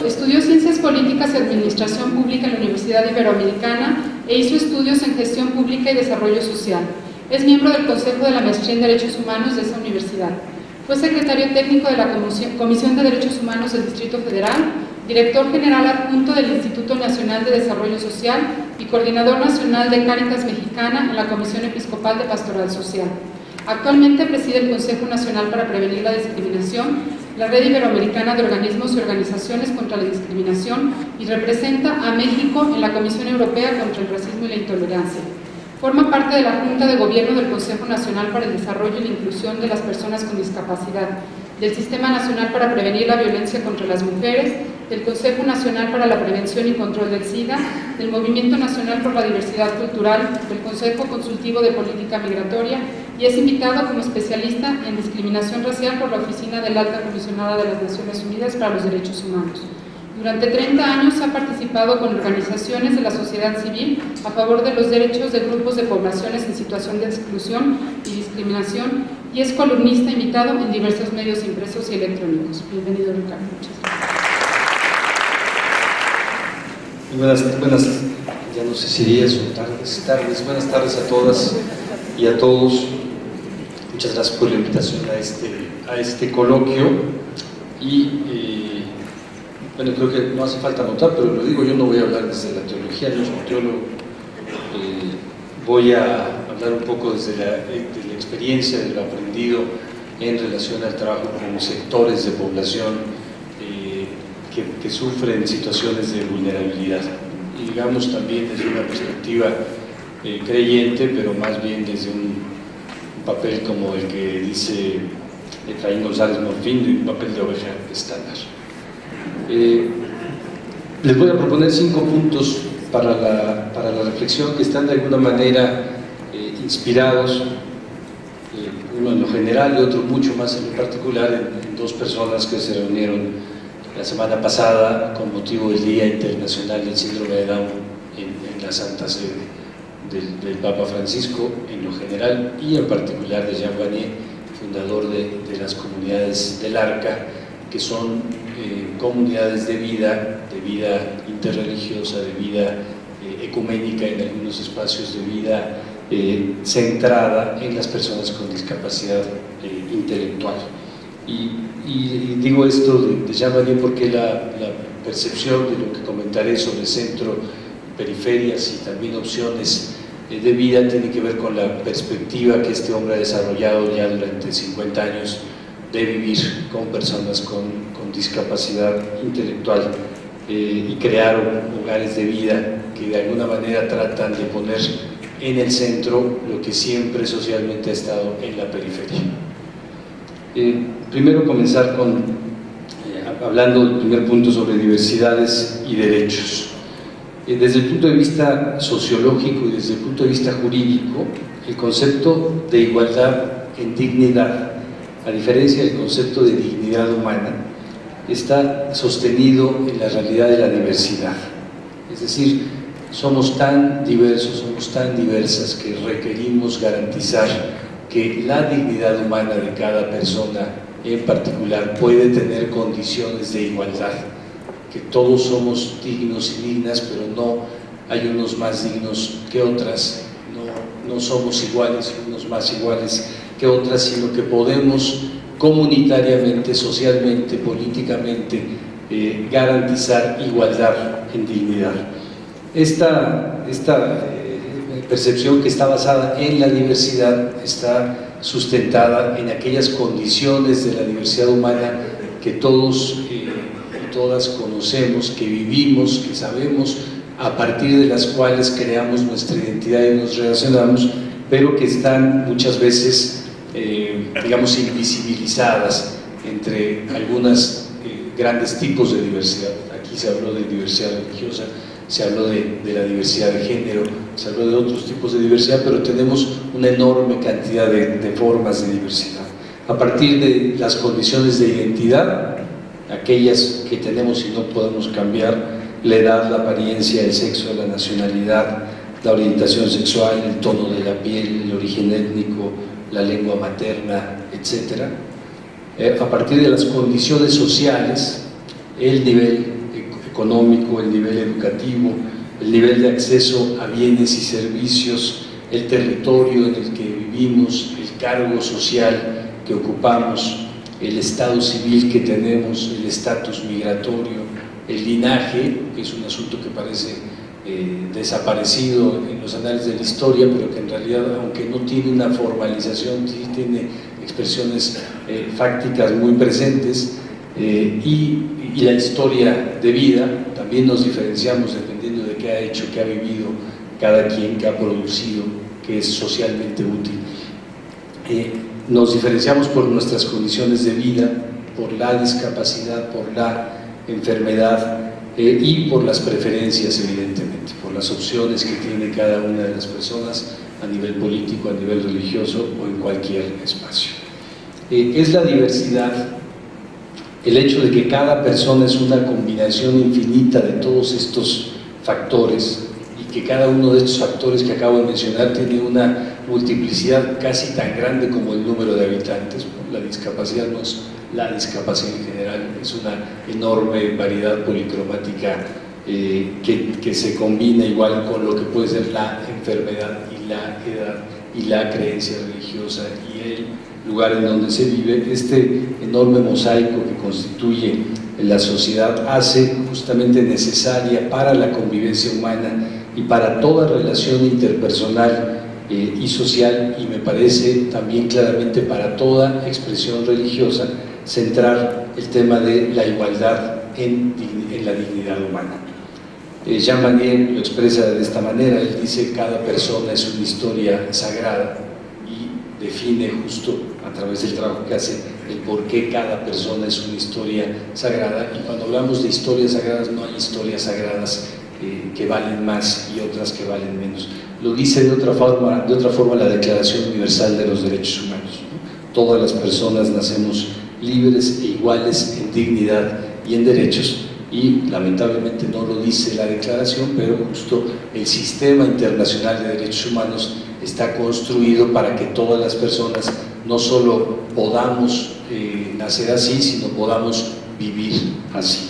Estudió Ciencias Políticas y Administración Pública en la Universidad Iberoamericana e hizo estudios en Gestión Pública y Desarrollo Social. Es miembro del Consejo de la Maestría en Derechos Humanos de esa universidad. Fue secretario técnico de la Comisión de Derechos Humanos del Distrito Federal, director general adjunto del Instituto Nacional de Desarrollo Social y coordinador nacional de Cáritas Mexicana en la Comisión Episcopal de Pastoral Social. Actualmente preside el Consejo Nacional para Prevenir la Discriminación, la Red Iberoamericana de Organismos y Organizaciones contra la Discriminación y representa a México en la Comisión Europea contra el Racismo y la Intolerancia. Forma parte de la Junta de Gobierno del Consejo Nacional para el Desarrollo y la Inclusión de las Personas con Discapacidad, del Sistema Nacional para Prevenir la Violencia contra las Mujeres, del Consejo Nacional para la Prevención y Control del SIDA, del Movimiento Nacional por la Diversidad Cultural, del Consejo Consultivo de Política Migratoria y es invitado como especialista en discriminación racial por la Oficina de la Alta Comisionada de las Naciones Unidas para los Derechos Humanos. Durante 30 años ha participado con organizaciones de la sociedad civil a favor de los derechos de grupos de poblaciones en situación de exclusión y discriminación y es columnista invitado en diversos medios impresos y electrónicos. Bienvenido, Ricardo. Muchas gracias. Buenas, ya no sé si días o tardes. Buenas tardes a todas y a todos. Muchas gracias por la invitación a este coloquio y bueno, creo que no hace falta anotar, pero lo digo, yo no voy a hablar desde la teología, yo soy teólogo, voy a hablar un poco desde la experiencia, de lo aprendido en relación al trabajo con sectores de población que sufren situaciones de vulnerabilidad y digamos también desde una perspectiva creyente, pero más bien desde un papel como el que dice Efraín González Morfín, un papel de oveja estándar. Les voy a proponer 5 puntos para la reflexión que están de alguna manera inspirados, uno en lo general y otro mucho más en lo particular, en 2 personas que se reunieron la semana pasada con motivo del Día Internacional del Síndrome de Down en la Santa Sede del Papa Francisco en lo general y en particular de Jean Vanier, fundador de las comunidades del Arca, que son comunidades de vida interreligiosa, de vida ecuménica en algunos espacios, de vida centrada en las personas con discapacidad intelectual. Y digo esto de Jean Vanier porque la percepción de lo que comentaré sobre centro, periferias y también opciones de vida tiene que ver con la perspectiva que este hombre ha desarrollado ya durante 50 años de vivir con personas con discapacidad intelectual y crear lugares de vida que de alguna manera tratan de poner en el centro lo que siempre socialmente ha estado en la periferia. Primero comenzar hablando del primer punto sobre diversidades y derechos. Desde el punto de vista sociológico y desde el punto de vista jurídico, el concepto de igualdad en dignidad, a diferencia del concepto de dignidad humana, está sostenido en la realidad de la diversidad. Es decir, somos tan diversos, somos tan diversas que requerimos garantizar que la dignidad humana de cada persona en particular puede tener condiciones de igualdad, que todos somos dignos y dignas, pero no hay unos más dignos que otras, no somos iguales y unos más iguales que otras, sino que podemos comunitariamente, socialmente, políticamente garantizar igualdad en dignidad. Esta percepción que está basada en la diversidad está sustentada en aquellas condiciones de la diversidad humana que todos y todas conocemos, que vivimos, que sabemos, a partir de las cuales creamos nuestra identidad y nos relacionamos, pero que están muchas veces, digamos, invisibilizadas entre algunos grandes tipos de diversidad. Aquí se habló de diversidad religiosa, se habló de la diversidad de género, se habló de otros tipos de diversidad, pero tenemos una enorme cantidad de formas de diversidad. A partir de las condiciones de identidad, aquellas que tenemos y no podemos cambiar: la edad, la apariencia, el sexo, la nacionalidad, la orientación sexual, el tono de la piel, el origen étnico, la lengua materna, etc. A partir de las condiciones sociales, el nivel económico, el nivel educativo, el nivel de acceso a bienes y servicios, el territorio en el que vivimos, el cargo social que ocupamos, el estado civil que tenemos, el estatus migratorio, el linaje, que es un asunto que parece desaparecido en los anales de la historia, pero que en realidad, aunque no tiene una formalización, sí tiene expresiones fácticas muy presentes, y la historia de vida. También nos diferenciamos dependiendo de qué ha hecho, qué ha vivido cada quien, qué ha producido, qué es socialmente útil. Nos diferenciamos por nuestras condiciones de vida, por la discapacidad, por la enfermedad, y por las preferencias, evidentemente, por las opciones que tiene cada una de las personas a nivel político, a nivel religioso o en cualquier espacio. Es la diversidad, el hecho de que cada persona es una combinación infinita de todos estos factores, y que cada uno de estos factores que acabo de mencionar tiene una multiplicidad casi tan grande como el número de habitantes. La discapacidad no es la discapacidad en general, es una enorme variedad policromática que se combina igual con lo que puede ser la enfermedad y la edad y la creencia religiosa y el lugar en donde se vive. Este enorme mosaico que constituye la sociedad hace justamente necesaria para la convivencia humana y para toda relación interpersonal y social, y me parece también claramente para toda expresión religiosa, centrar el tema de la igualdad en la dignidad humana. Jean Vanier lo expresa de esta manera. Él dice: cada persona es una historia sagrada, y define justo a través del trabajo que hace el por qué cada persona es una historia sagrada. Y cuando hablamos de historias sagradas, no hay historias sagradas que valen más y otras que valen menos. Lo dice de otra forma la Declaración Universal de los Derechos Humanos, ¿no? Todas las personas nacemos libres e iguales en dignidad y en derechos, y lamentablemente no lo dice la declaración, pero justo el sistema internacional de derechos humanos está construido para que todas las personas no solo podamos nacer así, sino podamos vivir así.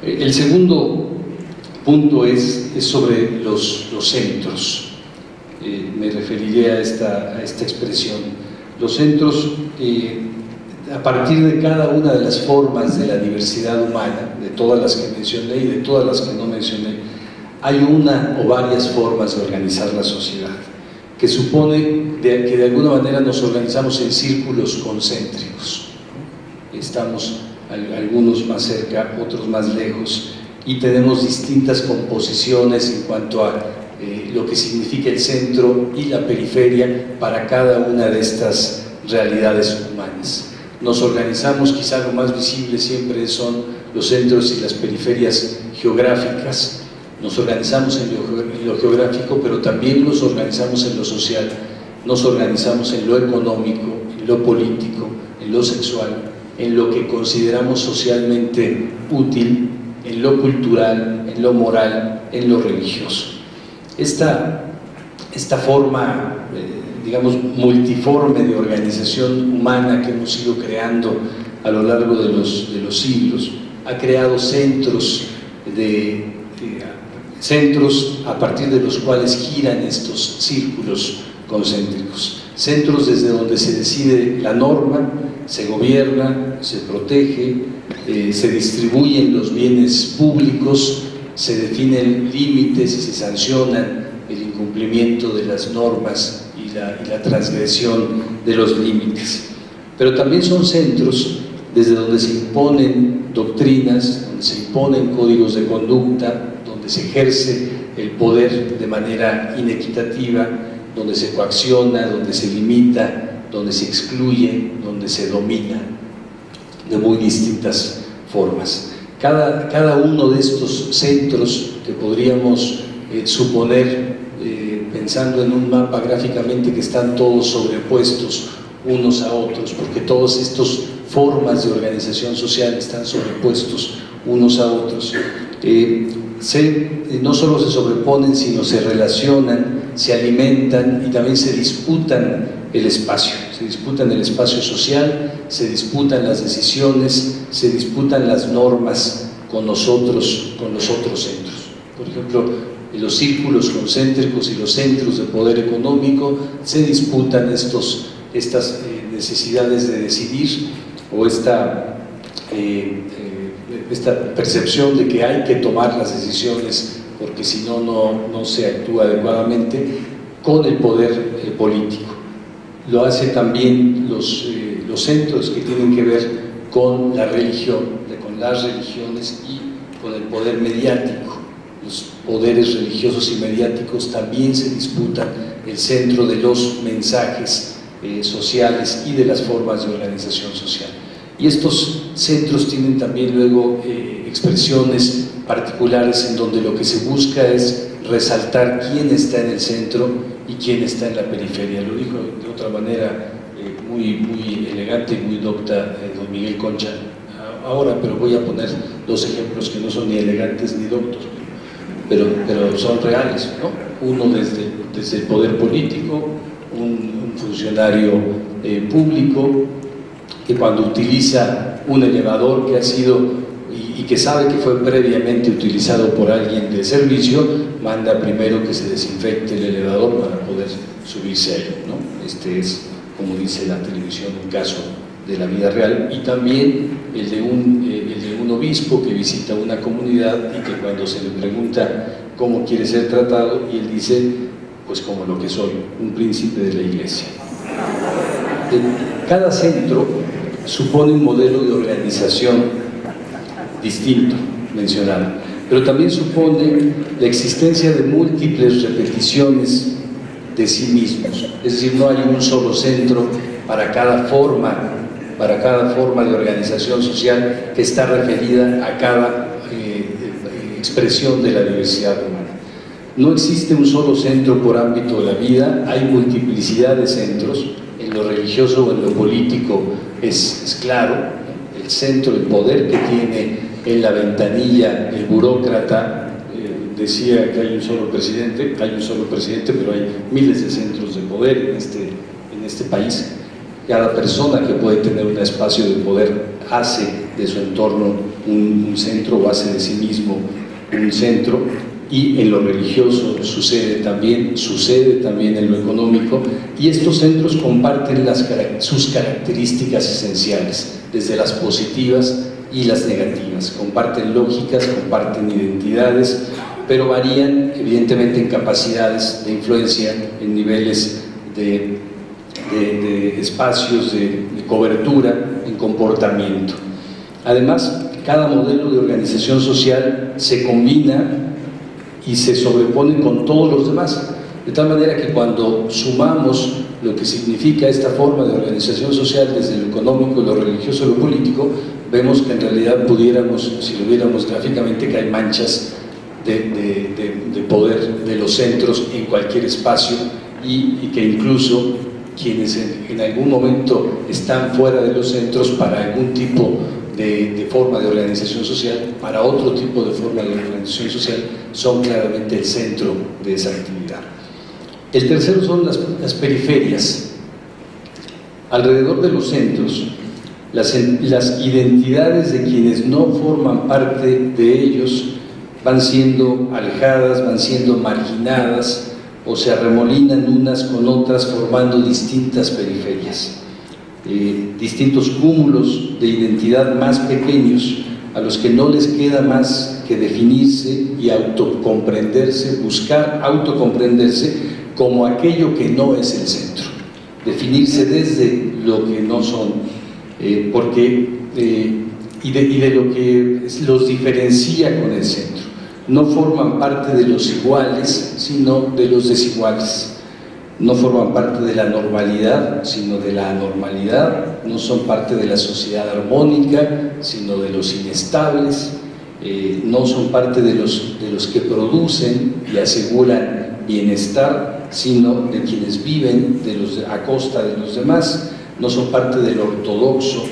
El segundo punto es sobre los centros. Me referiré a esta expresión. Los centros, a partir de cada una de las formas de la diversidad humana, de todas las que mencioné y de todas las que no mencioné, hay una o varias formas de organizar la sociedad, que supone que de alguna manera nos organizamos en círculos concéntricos, ¿no? Estamos algunos más cerca, otros más lejos, y tenemos distintas composiciones en cuanto a lo que significa el centro y la periferia para cada una de estas realidades humanas. Nos organizamos, quizá lo más visible siempre son los centros y las periferias geográficas. Nos organizamos en lo geográfico, pero también nos organizamos en lo social, nos organizamos en lo económico, en lo político, en lo sexual, en lo que consideramos socialmente útil, en lo cultural, en lo moral, en lo religioso. Esta forma, digamos, multiforme de organización humana que hemos ido creando a lo largo de los siglos, ha creado centros a partir de los cuales giran estos círculos concéntricos. Centros desde donde se decide la norma, se gobierna, se protege, se distribuyen los bienes públicos, se definen límites y se sancionan el incumplimiento de las normas y la transgresión de los límites. Pero también son centros desde donde se imponen doctrinas, donde se imponen códigos de conducta, donde se ejerce el poder de manera inequitativa, donde se coacciona, donde se limita, donde se excluye, donde se domina de muy distintas formas. Cada uno de estos centros que podríamos suponer, pensando en un mapa gráficamente, que están todos sobrepuestos unos a otros, porque todos estos formas de organización social están sobrepuestos unos a otros. No solo se sobreponen, sino se relacionan, se alimentan y también se disputan el espacio. Se disputan el espacio social, se disputan las decisiones, se disputan las normas con los otros centros. Por ejemplo, los círculos concéntricos y los centros de poder económico se disputan estas necesidades de decidir, o esta percepción de que hay que tomar las decisiones porque si no, no se actúa adecuadamente con el poder político. Lo hace también los centros que tienen que ver con la religión, con las religiones y con el poder mediático. Los poderes religiosos y mediáticos también se disputan el centro de los mensajes sociales y de las formas de organización social. Y estos centros tienen también luego expresiones particulares en donde lo que se busca es resaltar quién está en el centro y quién está en la periferia. Lo dijo de otra manera muy elegante y muy docta don Miguel Concha ahora, pero voy a poner dos ejemplos que no son ni elegantes ni doctos, pero son reales, ¿no? Uno desde el poder político, un funcionario público que cuando utiliza un elevador que ha sido y que sabe que fue previamente utilizado por alguien de servicio, manda primero que se desinfecte el elevador para poder subirse a él, ¿no? Este es, como dice la televisión, un caso de la vida real, y también el de un obispo que visita una comunidad y que cuando se le pregunta cómo quiere ser tratado, y él dice, pues como lo que soy, un príncipe de la iglesia. Cada centro supone un modelo de organización distinto, mencionado, pero también supone la existencia de múltiples repeticiones de sí mismos, es decir, no hay un solo centro para cada forma de organización social que está referida a cada expresión de la diversidad humana. No existe un solo centro por ámbito de la vida, hay multiplicidad de centros. En lo religioso o en lo político es claro, el centro, el poder que tiene en la ventanilla el burócrata. Decía que hay un solo presidente, pero hay miles de centros de poder en este país. Cada persona que puede tener un espacio de poder hace de su entorno un centro, o hace de sí mismo un centro, y en lo religioso sucede también en lo económico, y estos centros comparten sus características esenciales, desde las positivas y las negativas, comparten lógicas, comparten identidades, pero varían evidentemente en capacidades de influencia, en niveles de espacios, de cobertura, en comportamiento. Además, cada modelo de organización social se combina y se sobrepone con todos los demás, de tal manera que cuando sumamos lo que significa esta forma de organización social desde lo económico, lo religioso y lo político, vemos que en realidad pudiéramos, si lo viéramos gráficamente, que hay manchas de poder de los centros en cualquier espacio, y que incluso quienes en algún momento están fuera de los centros para algún tipo de forma de organización social, para otro tipo de forma de organización social, son claramente el centro de esa actividad. El tercero son las periferias. Alrededor de los centros, las identidades de quienes no forman parte de ellos van siendo alejadas, van siendo marginadas, o se arremolinan unas con otras, formando distintas periferias. Distintos cúmulos de identidad más pequeños, a los que no les queda más que definirse y autocomprenderse, buscar autocomprenderse como aquello que no es el centro, definirse desde lo que no son, y de lo que los diferencia con el centro. No forman parte de los iguales, sino de los desiguales. No forman parte de la normalidad, sino de la anormalidad. No son parte de la sociedad armónica, sino de los inestables. No son parte de los que producen y aseguran bienestar, sino de quienes viven a costa de los demás. No son parte del ortodoxo,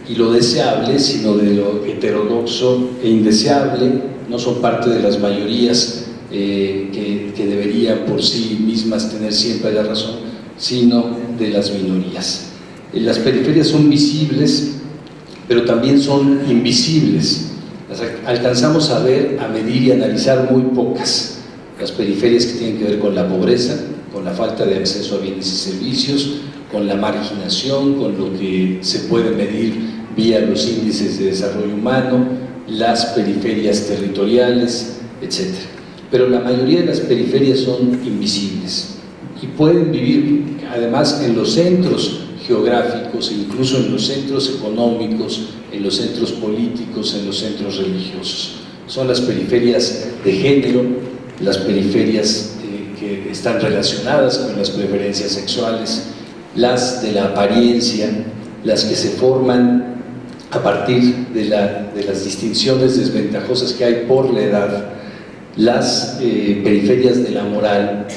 y lo deseable, sino de lo heterodoxo e indeseable. No son parte de las mayorías que deberían por sí mismas tener siempre la razón, sino de las minorías. Las periferias son visibles, pero también son invisibles. Las alcanzamos a ver, a medir y analizar muy pocas. Las periferias que tienen que ver con la pobreza, con la falta de acceso a bienes y servicios, con la marginación, con lo que se puede medir vía los índices de desarrollo humano, las periferias territoriales, etc. Pero la mayoría de las periferias son invisibles y pueden vivir además en los centros geográficos, incluso en los centros económicos, en los centros políticos, en los centros religiosos. Son las periferias de género, las periferias que están relacionadas con las preferencias sexuales, las de la apariencia, las que se forman a partir de las distinciones desventajosas que hay por la edad, las periferias de la moral,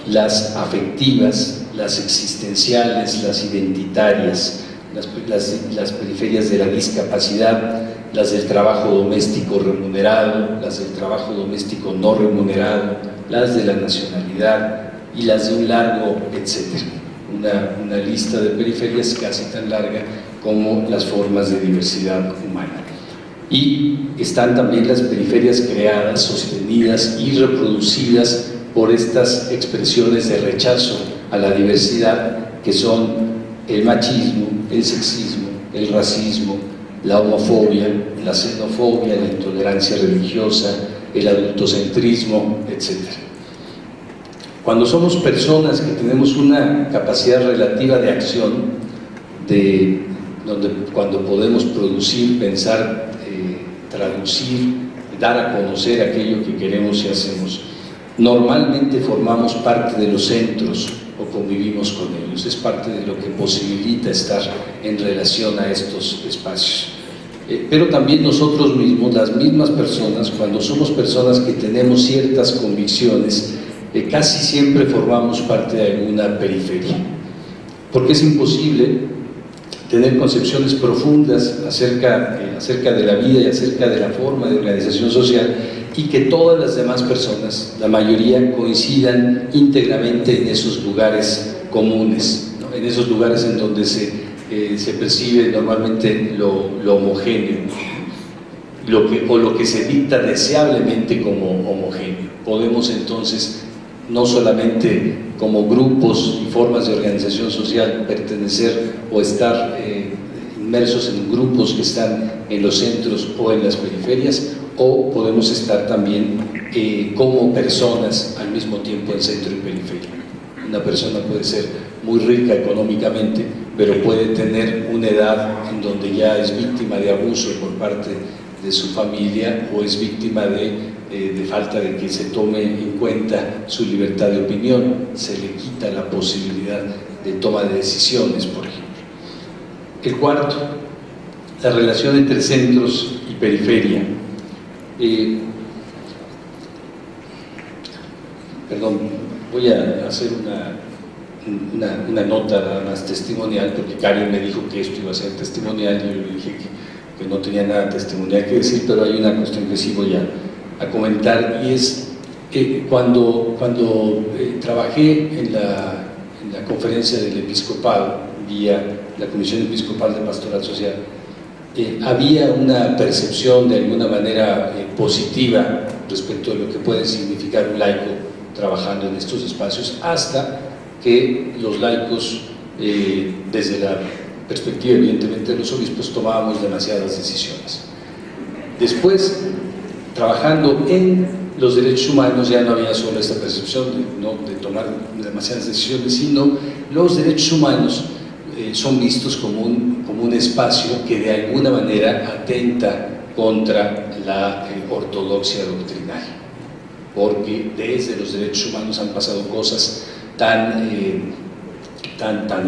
las afectivas, las existenciales, las identitarias, las periferias de la discapacidad, las del trabajo doméstico remunerado, las del trabajo doméstico no remunerado, las de la nacionalidad y las de un largo etcétera. Una lista de periferias casi tan larga como las formas de diversidad humana. Y están también las periferias creadas, sostenidas y reproducidas por estas expresiones de rechazo a la diversidad, que son el machismo, el sexismo, el racismo, la homofobia, la xenofobia, la intolerancia religiosa, el adultocentrismo, etc. Cuando somos personas que tenemos una capacidad relativa de acción, cuando podemos producir, pensar, traducir, dar a conocer aquello que queremos y hacemos, normalmente formamos parte de los centros o convivimos con ellos. Es parte de lo que posibilita estar en relación a estos espacios. Pero también nosotros mismos, las mismas personas, cuando somos personas que tenemos ciertas convicciones, casi siempre formamos parte de alguna periferia, porque es imposible tener concepciones profundas acerca de la vida y acerca de la forma de organización social y que todas las demás personas, la mayoría, coincidan íntegramente en esos lugares comunes, ¿no? En esos lugares en donde se percibe normalmente lo homogéneo, lo que se dicta deseablemente como homogéneo. Podemos entonces, no solamente como grupos y formas de organización social, pertenecer o estar inmersos en grupos que están en los centros o en las periferias, o podemos estar también como personas al mismo tiempo en centro y periferia. Una persona puede ser muy rica económicamente, pero puede tener una edad en donde ya es víctima de abuso por parte de su familia o es víctima de falta de que se tome en cuenta su libertad de opinión, se le quita la posibilidad de toma de decisiones, por ejemplo. El cuarto, la relación entre centros y periferia. Voy a hacer una nota nada más testimonial, porque Karen me dijo que esto iba a ser testimonial y yo le dije que no tenía nada testimonial que decir, pero hay una cuestión que sí voy a comentar, y es que cuando trabajé en la conferencia del episcopado vía la Comisión Episcopal de Pastoral Social, había una percepción de alguna manera positiva respecto de lo que puede significar un laico trabajando en estos espacios, hasta que los laicos, desde la perspectiva evidentemente de los obispos, tomábamos demasiadas decisiones. Después, trabajando en los derechos humanos, ya no había solo esta percepción de tomar demasiadas decisiones, sino los derechos humanos son vistos como un espacio que de alguna manera atenta contra la ortodoxia doctrinaria, porque desde los derechos humanos han pasado cosas tan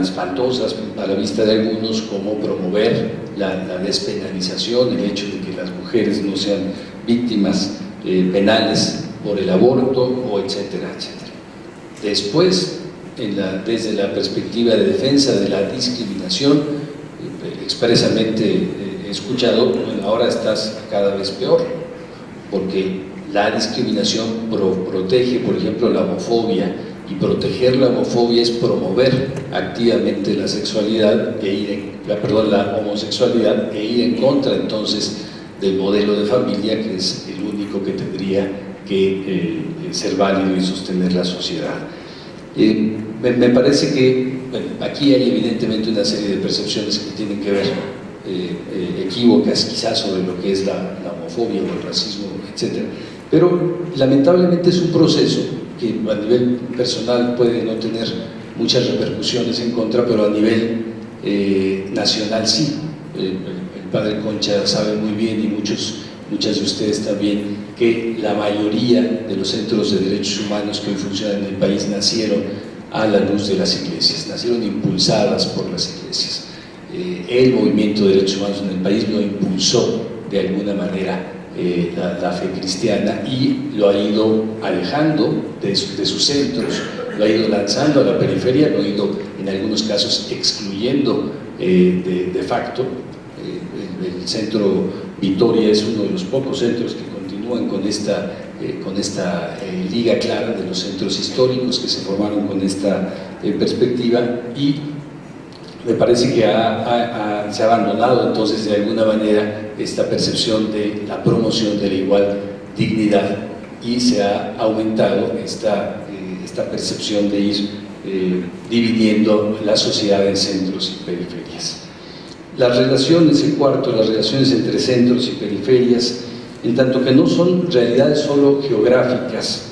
espantosas a la vista de algunos, como promover la despenalización, el hecho de que las mujeres no sean víctimas penales por el aborto, o etcétera, etcétera. Después, desde la perspectiva de defensa de la discriminación, expresamente he escuchado, bueno, ahora estás cada vez peor, porque la discriminación protege, por ejemplo, la homofobia, y proteger la homofobia es promover activamente la sexualidad, la homosexualidad, e ir en contra entonces del modelo de familia, que es el único que tendría que ser válido y sostener la sociedad. Me parece que bueno, aquí hay evidentemente una serie de percepciones que tienen que ver equívocas quizás sobre lo que es la homofobia o el racismo, etc. Pero lamentablemente es un proceso que a nivel personal puede no tener muchas repercusiones en contra, pero a nivel nacional sí. El padre Concha sabe muy bien, y muchas de ustedes también, que la mayoría de los centros de derechos humanos que hoy funcionan en el país nacieron a la luz de las iglesias, nacieron impulsadas por las iglesias. El movimiento de derechos humanos en el país lo impulsó de alguna manera la fe cristiana, y lo ha ido alejando de sus centros, lo ha ido lanzando a la periferia, lo ha ido en algunos casos excluyendo de facto. El centro Vitoria es uno de los pocos centros que continúan con esta liga clara de los centros históricos que se formaron con esta perspectiva, y me parece que se ha abandonado entonces de alguna manera esta percepción de la promoción de la igual dignidad, y se ha aumentado esta percepción de ir dividiendo la sociedad en centros y periferias. Las relaciones, el cuarto, las relaciones entre centros y periferias, en tanto que no son realidades solo geográficas,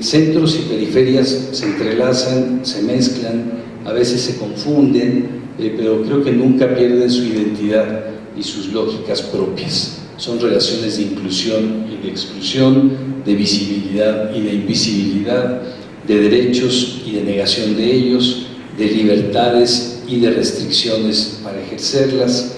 centros y periferias se entrelazan, se mezclan, a veces se confunden, pero creo que nunca pierden su identidad y sus lógicas propias. Son relaciones de inclusión y de exclusión, de visibilidad y de invisibilidad, de derechos y de negación de ellos, de libertades y de restricciones para ejercerlas.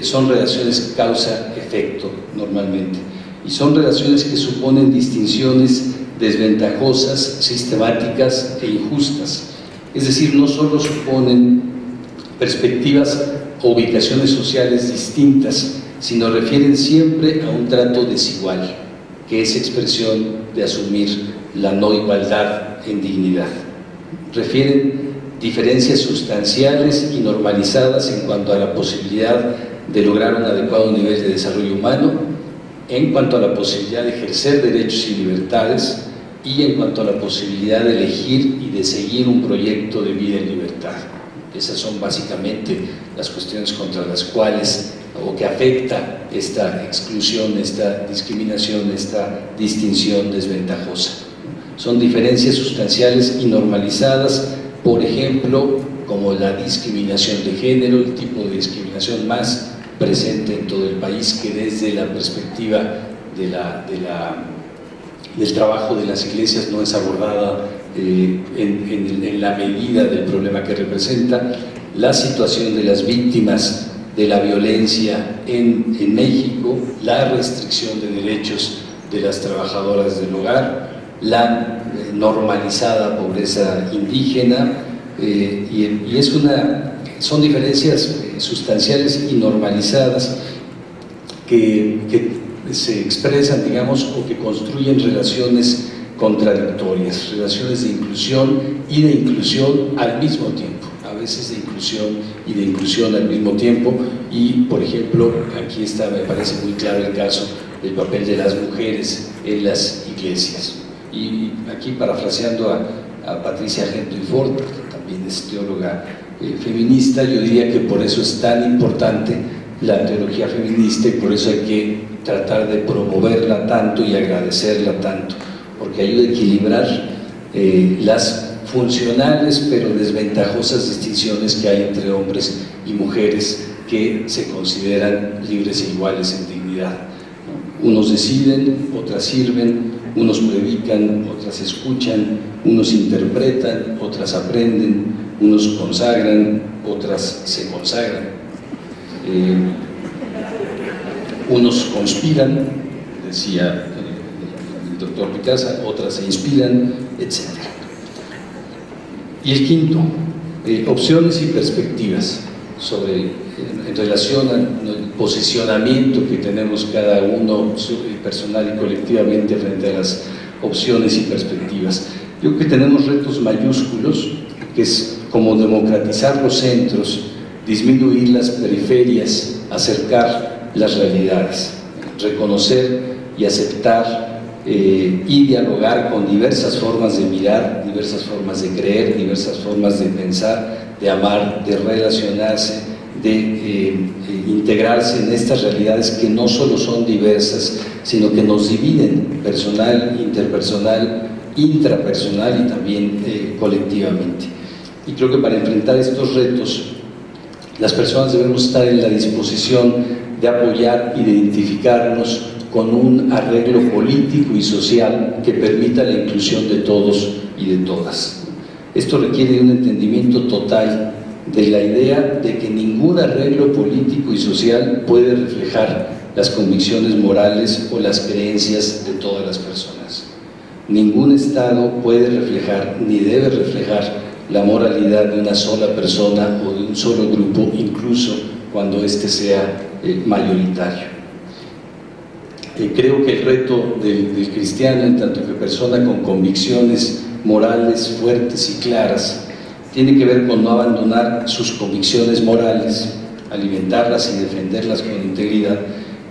Son relaciones causa-efecto normalmente, y son relaciones que suponen distinciones desventajosas, sistemáticas e injustas. Es decir, no solo suponen perspectivas o ubicaciones sociales distintas, sino refieren siempre a un trato desigual, que es expresión de asumir la no igualdad en dignidad. Refieren diferencias sustanciales y normalizadas en cuanto a la posibilidad de lograr un adecuado nivel de desarrollo humano, en cuanto a la posibilidad de ejercer derechos y libertades, y en cuanto a la posibilidad de elegir y de seguir un proyecto de vida en libertad. Esas son básicamente las cuestiones contra las cuales, o que afecta esta exclusión, esta discriminación, esta distinción desventajosa. Son diferencias sustanciales y normalizadas, por ejemplo, como la discriminación de género, el tipo de discriminación más presente en todo el país, que desde la perspectiva del trabajo de las iglesias no es abordada en la medida del problema que representa. La situación de las víctimas de la violencia en México, la restricción de derechos de las trabajadoras del hogar, la normalizada pobreza indígena, son diferencias sustanciales y normalizadas que se expresan, digamos, o que construyen relaciones contradictorias, relaciones de inclusión y de inclusión al mismo tiempo, a veces de inclusión y de inclusión al mismo tiempo. Y, por ejemplo, aquí está, me parece muy claro el caso del papel de las mujeres en las iglesias. Y aquí, parafraseando a Patricia Henry Ford, que también es teóloga feminista, yo diría que por eso es tan importante la teología feminista, y por eso hay que tratar de promoverla tanto y agradecerla tanto, porque ayuda a equilibrar las funcionales pero desventajosas distinciones que hay entre hombres y mujeres que se consideran libres e iguales en dignidad, ¿no? Unos deciden, otras sirven, unos predican, otras escuchan, unos interpretan, otras aprenden, unos consagran, otras se consagran, unos conspiran, decía el doctor Picasa, otras se inspiran, etc. Y el quinto, opciones y perspectivas. en relación al posicionamiento que tenemos cada uno personal y colectivamente frente a las opciones y perspectivas. Yo creo que tenemos retos mayúsculos, que es como democratizar los centros, disminuir las periferias, acercar las realidades, reconocer y aceptar y dialogar con diversas formas de mirar, diversas formas de creer, diversas formas de pensar, de amar, de relacionarse, de integrarse en estas realidades que no solo son diversas, sino que nos dividen personal, interpersonal, intrapersonal y también colectivamente. Y creo que para enfrentar estos retos, las personas debemos estar en la disposición de apoyar y de identificarnos con un arreglo político y social que permita la inclusión de todos y de todas. Esto requiere de un entendimiento total de la idea de que ningún arreglo político y social puede reflejar las convicciones morales o las creencias de todas las personas. Ningún Estado puede reflejar ni debe reflejar la moralidad de una sola persona o de un solo grupo, incluso cuando éste sea mayoritario. Creo que el reto del cristiano, en tanto que persona con convicciones morales fuertes y claras, tiene que ver con no abandonar sus convicciones morales, alimentarlas y defenderlas con integridad,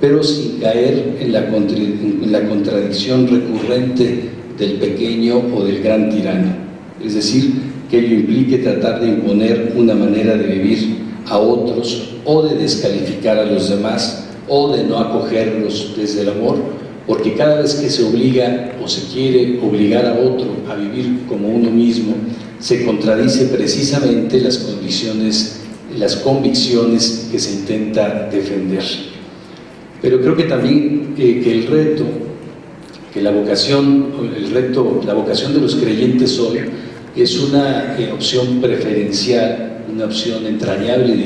pero sin caer en la contradicción recurrente del pequeño o del gran tirano. Es decir, que ello implique tratar de imponer una manera de vivir a otros o de descalificar a los demás o de no acogerlos desde el amor, porque cada vez que se obliga o se quiere obligar a otro a vivir como uno mismo, se contradice precisamente las convicciones que se intenta defender. Pero creo que también la vocación de los creyentes hoy es una opción preferencial, una opción entrañable,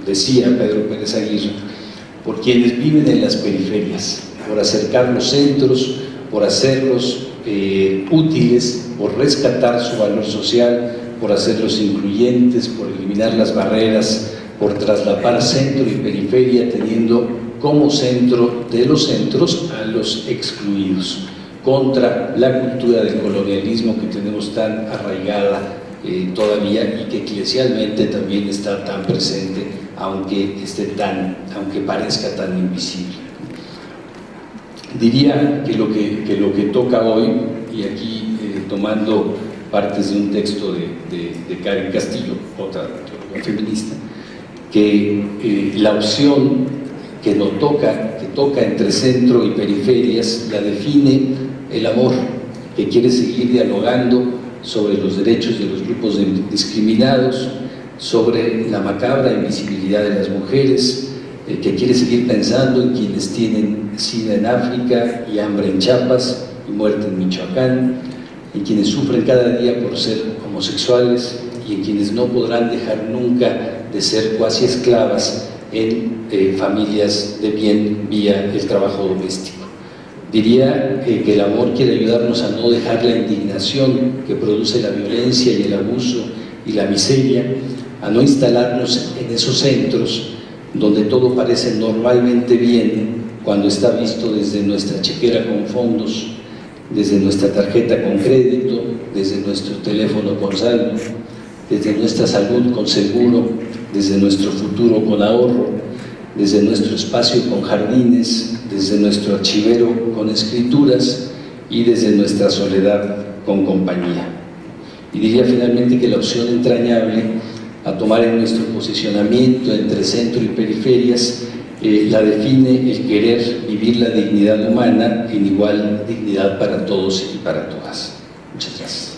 decía Pedro Pérez Aguirre, por quienes viven en las periferias, por acercar los centros, por hacerlos útiles, por rescatar su valor social, por hacerlos incluyentes, por eliminar las barreras, por traslapar centro y periferia, teniendo como centro de los centros a los excluidos, contra la cultura del colonialismo que tenemos tan arraigada todavía y que eclesialmente también está tan presente, aunque parezca tan invisible. Diría que lo que toca hoy, y aquí tomando partes de un texto de Karen Castillo, otra feminista, que la opción que toca entre centro y periferias la define el amor, que quiere seguir dialogando sobre los derechos de los grupos discriminados, sobre la macabra invisibilidad de las mujeres, que quiere seguir pensando en quienes tienen SIDA en África y hambre en Chiapas y muerte en Michoacán, en quienes sufren cada día por ser homosexuales y en quienes no podrán dejar nunca de ser cuasi esclavas en familias de bien vía el trabajo doméstico. Diría que el amor quiere ayudarnos a no dejar la indignación que produce la violencia y el abuso y la miseria, a no instalarnos en esos centros donde todo parece normalmente bien cuando está visto desde nuestra chequera con fondos, desde nuestra tarjeta con crédito, desde nuestro teléfono con saldo, desde nuestra salud con seguro, desde nuestro futuro con ahorro, desde nuestro espacio con jardines, desde nuestro archivero con escrituras y desde nuestra soledad con compañía. Y diría finalmente que la opción entrañable a tomar en nuestro posicionamiento entre centro y periferias la define el querer vivir la dignidad humana en igual dignidad para todos y para todas. Muchas gracias.